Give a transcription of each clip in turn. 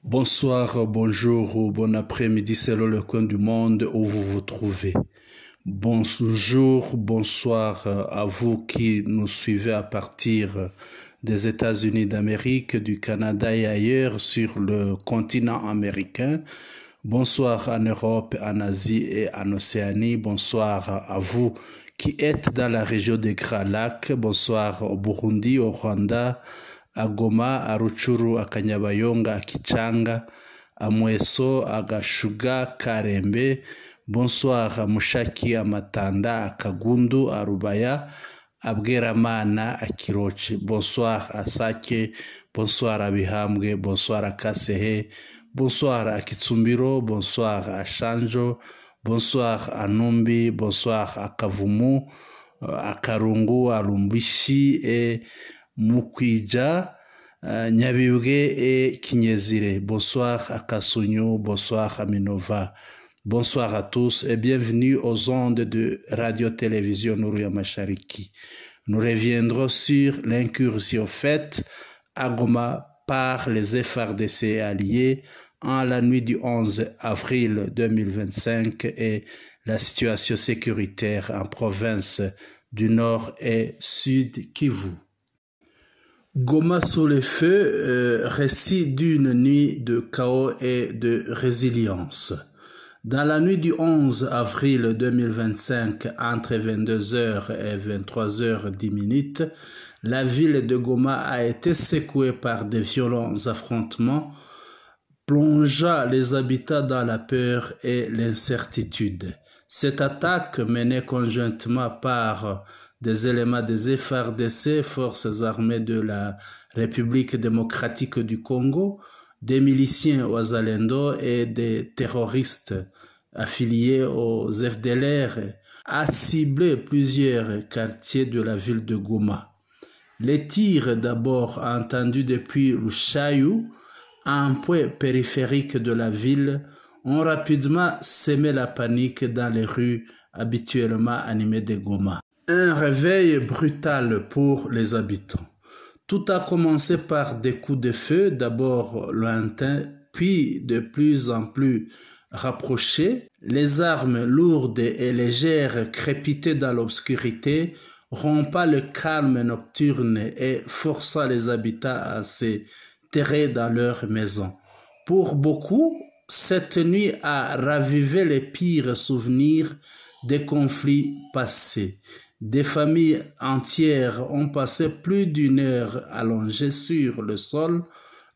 Bonsoir, bonjour ou bon après-midi selon le coin du monde où vous vous trouvez. Bonjour, bonsoir à vous qui nous suivez à partir des États-Unis d'Amérique, du Canada et ailleurs sur le continent américain. Bonsoir en Europe, en Asie et en Océanie. Bonsoir à vous qui êtes dans la région des Grands Lacs. Bonsoir au Burundi, au Rwanda, à Goma, à Rutshuru, à Kanyabayonga, à Kichanga, à Mweso, à Gashuga, Karembe. Bonsoir à Mushaki, à Matanda, à Kagundu, à Rubaya, à Bweramana, à Kirochi. Bonsoir à Sake, bonsoir à Bihambwe, bonsoir à Kasehe, bonsoir à Kitsumbiro, bonsoir à Shanjo, bonsoir à Numbi, bonsoir à Kavumu, à Karungu, à Lumbishi et Mukwija, Nyabibwe et Kinyezire. Bonsoir à Kasunyu, bonsoir à Minova. Bonsoir à tous et bienvenue aux ondes de Radio-Télévision Nouria Mashariki. Nous reviendrons sur l'incursion faite à Goma par les FARDC alliés en la nuit du 11 avril 2025 et la situation sécuritaire en province du Nord et Sud Kivu. Goma sous le feu, récit d'une nuit de chaos et de résilience. Dans la nuit du 11 avril 2025, entre 22h et 23h10, la ville de Goma a été secouée par de violents affrontements, plongeant les habitants dans la peur et l'incertitude. Cette attaque, menée conjointement par des éléments des FARDC, Forces armées de la République démocratique du Congo, des miliciens Wazalendo et des terroristes affiliés aux FDLR, a ciblé plusieurs quartiers de la ville de Goma. Les tirs d'abord entendus depuis Lushayou, un point périphérique de la ville, ont rapidement sémé la panique dans les rues habituellement animées de Goma. Un réveil brutal pour les habitants. Tout a commencé par des coups de feu, d'abord lointains, puis de plus en plus rapprochés. Les armes lourdes et légères crépitaient dans l'obscurité, rompant le calme nocturne et forçant les habitants à se terrer dans leurs maisons. Pour beaucoup, cette nuit a ravivé les pires souvenirs des conflits passés. Des familles entières ont passé plus d'une heure allongées sur le sol,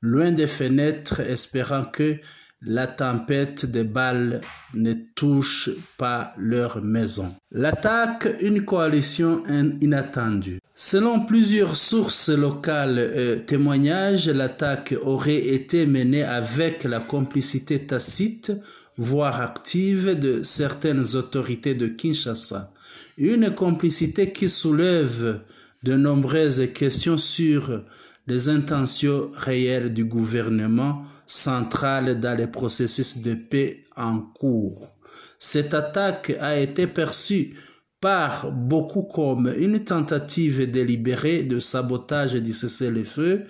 loin des fenêtres, espérant que la tempête de balles ne touche pas leur maison. L'attaque, une coalition inattendue. Selon plusieurs sources locales et témoignages, l'attaque aurait été menée avec la complicité tacite, voire active, de certaines autorités de Kinshasa. Une complicité qui soulève de nombreuses questions sur les intentions réelles du gouvernement central dans les processus de paix en cours. Cette attaque a été perçue par beaucoup comme une tentative délibérée de sabotage du cessez-le-feu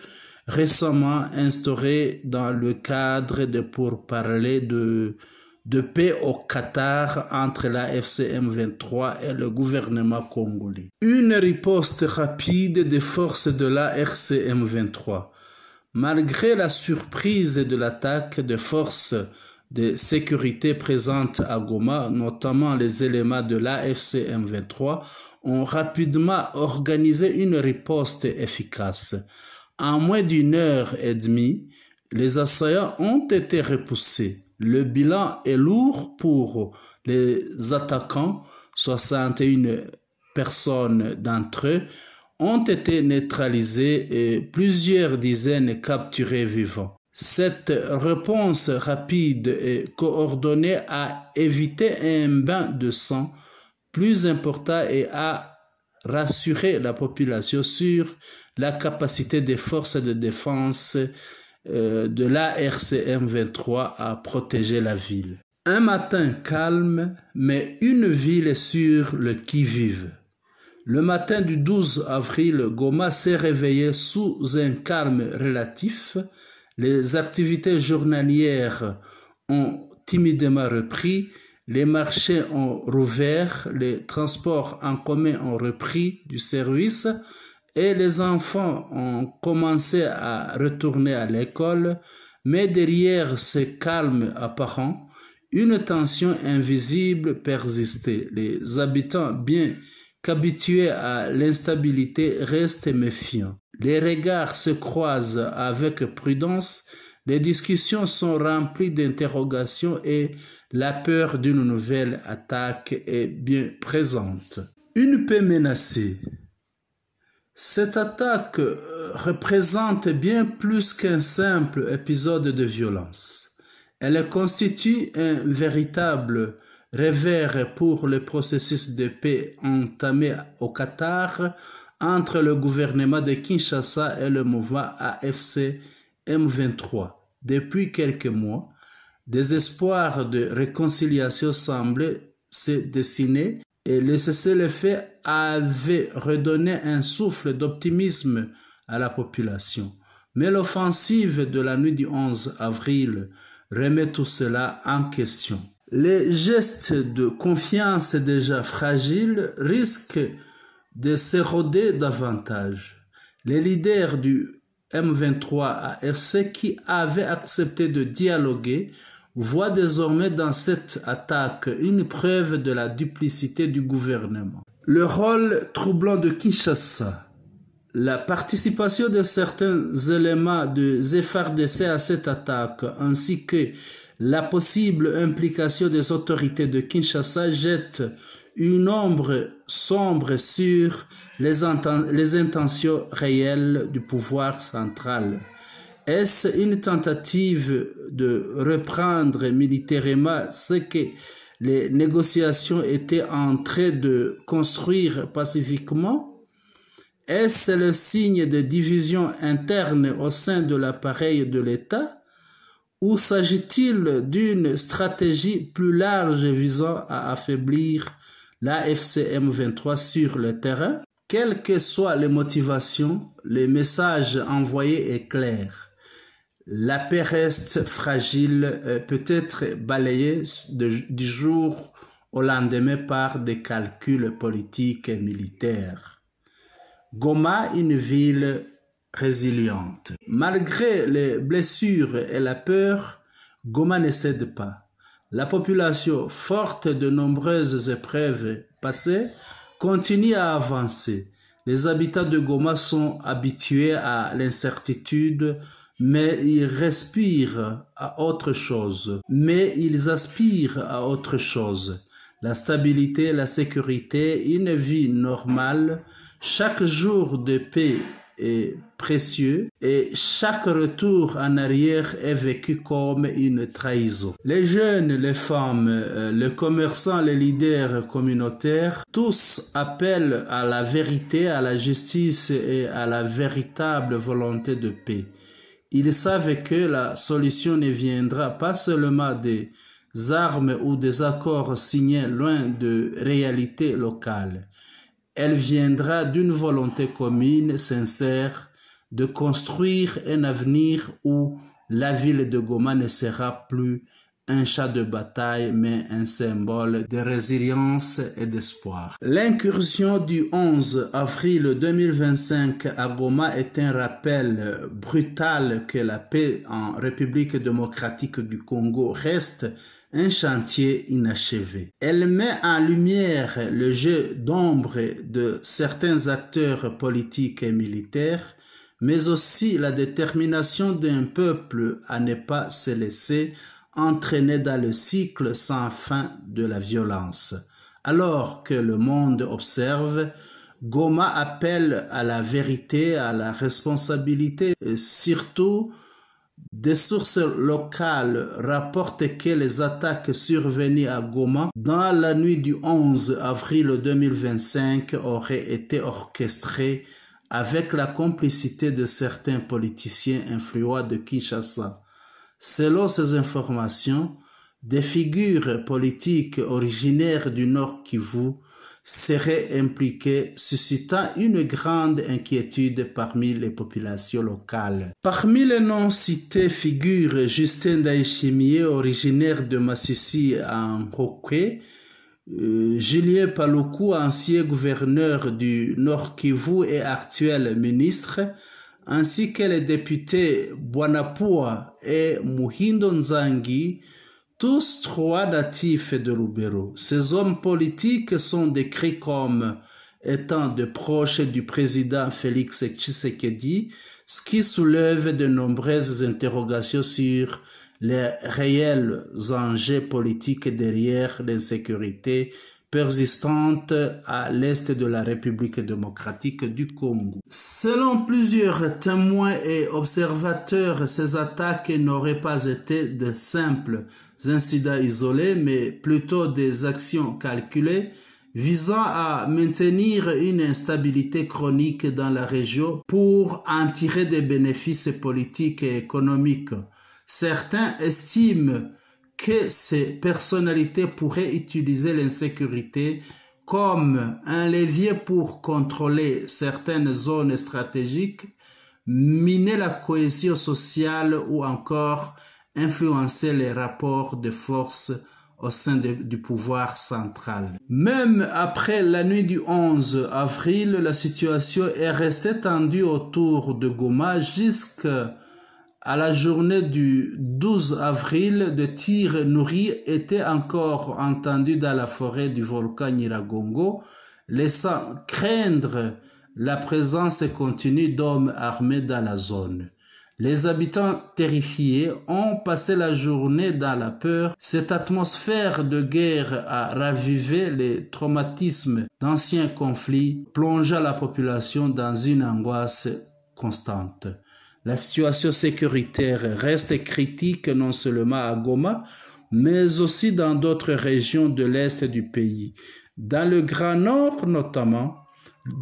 récemment instauré dans le cadre de pourparlers de paix au Qatar entre la FCM23 et le gouvernement congolais. Une riposte rapide des forces de la RCM23. Malgré la surprise de l'attaque des forces de sécurité présentes à Goma, notamment les éléments de la FCM23, ont rapidement organisé une riposte efficace. En moins d'une heure et demie, les assaillants ont été repoussés. Le bilan est lourd pour les attaquants. 61 personnes d'entre eux ont été neutralisées et plusieurs dizaines capturées vivants. Cette réponse rapide et coordonnée a évité un bain de sang plus important et a rassuré la population sur la capacité des forces de défense de la RCM 23 à protéger la ville. Un matin calme, mais une ville sur le qui-vive. Le matin du 12 avril, Goma s'est réveillé sous un calme relatif. Les activités journalières ont timidement repris, les marchés ont rouvert, les transports en commun ont repris du service et les enfants ont commencé à retourner à l'école, mais derrière ce calme apparent, une tension invisible persistait. Les habitants, bien qu'habitués à l'instabilité, restent méfiants. Les regards se croisent avec prudence, les discussions sont remplies d'interrogations et la peur d'une nouvelle attaque est bien présente. Une paix menacée. Cette attaque représente bien plus qu'un simple épisode de violence. Elle constitue un véritable revers pour le processus de paix entamé au Qatar entre le gouvernement de Kinshasa et le mouvement AFC M23. Depuis quelques mois, des espoirs de réconciliation semblaient se dessiner et le cessez-le-feu avait redonné un souffle d'optimisme à la population. Mais l'offensive de la nuit du 11 avril remet tout cela en question. Les gestes de confiance déjà fragiles risquent de s'éroder davantage. Les leaders du M23 AFC qui avaient accepté de dialoguer voient désormais dans cette attaque une preuve de la duplicité du gouvernement. Le rôle troublant de Kinshasa. La participation de certains éléments de FARDC à cette attaque, ainsi que la possible implication des autorités de Kinshasa jette une ombre sombre sur les intentions réelles du pouvoir central. Est-ce une tentative de reprendre militairement ce que les négociations étaient en train de construire pacifiquement? Est-ce le signe de division interne au sein de l'appareil de l'État? Ou s'agit-il d'une stratégie plus large visant à affaiblir l'AFC M23 sur le terrain? Quelles que soient les motivations, le message envoyé est clair. La paix reste fragile, peut être balayée du jour au lendemain par des calculs politiques et militaires. Goma, une ville résiliente. Malgré les blessures et la peur, Goma ne cède pas. La population, forte de nombreuses épreuves passées, continue à avancer. Les habitants de Goma sont habitués à l'incertitude, mais ils aspirent à autre chose. La stabilité, la sécurité, une vie normale. Chaque jour de paix est précieux et chaque retour en arrière est vécu comme une trahison. Les jeunes, les femmes, les commerçants, les leaders communautaires, tous appellent à la vérité, à la justice et à la véritable volonté de paix. Ils savent que la solution ne viendra pas seulement des armes ou des accords signés loin de réalités locales. Elle viendra d'une volonté commune, sincère, de construire un avenir où la ville de Goma ne sera plus un champ de bataille, mais un symbole de résilience et d'espoir. L'incursion du 11 avril 2025 à Goma est un rappel brutal que la paix en République démocratique du Congo reste un chantier inachevé. Elle met en lumière le jeu d'ombre de certains acteurs politiques et militaires, mais aussi la détermination d'un peuple à ne pas se laisser entraîner dans le cycle sans fin de la violence. Alors que le monde observe, Goma appelle à la vérité, à la responsabilité et surtout des sources locales rapportent que les attaques survenues à Goma dans la nuit du 11 avril 2025 auraient été orchestrées avec la complicité de certains politiciens influents de Kinshasa. Selon ces informations, des figures politiques originaires du Nord Kivu seraient impliqués, suscitant une grande inquiétude parmi les populations locales. Parmi les noms cités figure Justin Ndayishimiye, originaire de Masisi en Hockey, Julien Paluku, ancien gouverneur du Nord Kivu et actuel ministre, ainsi que les députés Bwanapua et Muhindo Nzangi, tous trois natifs de Lubero. Ces hommes politiques sont décrits comme étant de proches du président Félix Tshisekedi, ce qui soulève de nombreuses interrogations sur les réels enjeux politiques derrière l'insécurité persistante à l'est de la République démocratique du Congo. Selon plusieurs témoins et observateurs, ces attaques n'auraient pas été de simples incidents isolés, mais plutôt des actions calculées visant à maintenir une instabilité chronique dans la région pour en tirer des bénéfices politiques et économiques. Certains estiment que ces personnalités pourraient utiliser l'insécurité comme un levier pour contrôler certaines zones stratégiques, miner la cohésion sociale ou encore influencer les rapports de force au sein du pouvoir central. Même après la nuit du 11 avril, la situation est restée tendue autour de Goma jusqu'à la journée du 12 avril. De tirs nourris étaient encore entendus dans la forêt du volcan Nyiragongo, laissant craindre la présence continue d'hommes armés dans la zone. Les habitants terrifiés ont passé la journée dans la peur. Cette atmosphère de guerre a ravivé les traumatismes d'anciens conflits, plongeant la population dans une angoisse constante. La situation sécuritaire reste critique non seulement à Goma, mais aussi dans d'autres régions de l'est du pays. Dans le Grand Nord notamment,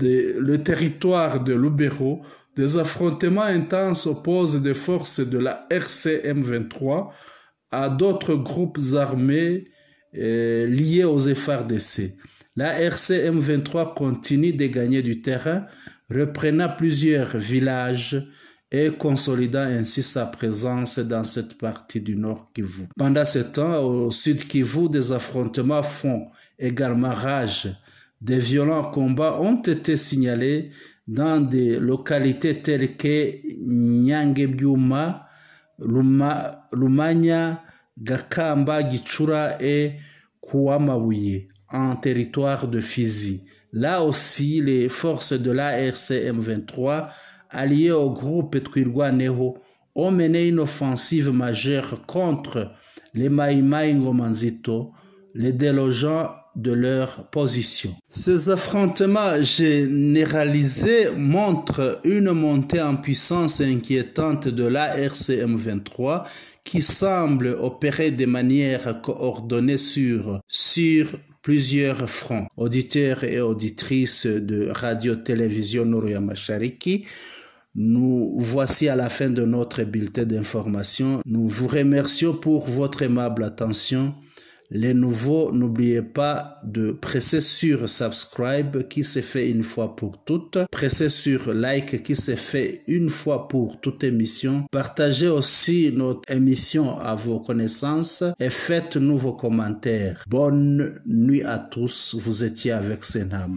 le territoire de Lubero, des affrontements intenses opposent des forces de la RCM 23 à d'autres groupes armés liés aux FARDC. La RCM 23 continue de gagner du terrain, reprenant plusieurs villages et consolidant ainsi sa présence dans cette partie du Nord Kivu. Pendant ce temps, au Sud Kivu, des affrontements font également rage. Des violents combats ont été signalés dans des localités telles que Nyangebyuma, Lumanya, Gakamba, Gichura et Kouamabuye, en territoire de Fizi. Là aussi, les forces de la RCM 23, alliées au groupe Twirwaneho, ont mené une offensive majeure contre les Maïmaï Ngomanzito, les délogeant de leur position. Ces affrontements généralisés montrent une montée en puissance inquiétante de la RCM 23 qui semble opérer de manière coordonnée sur plusieurs fronts. Auditeurs et auditrices de Radio-Télévision Nourya Mashariki, nous voici à la fin de notre bulletin d'information. Nous vous remercions pour votre aimable attention. Les nouveaux, n'oubliez pas de presser sur subscribe qui se fait une fois pour toutes. Pressez sur like qui se fait une fois pour toute émission. Partagez aussi notre émission à vos connaissances et faites-nous vos commentaires. Bonne nuit à tous. Vous étiez avec Senam.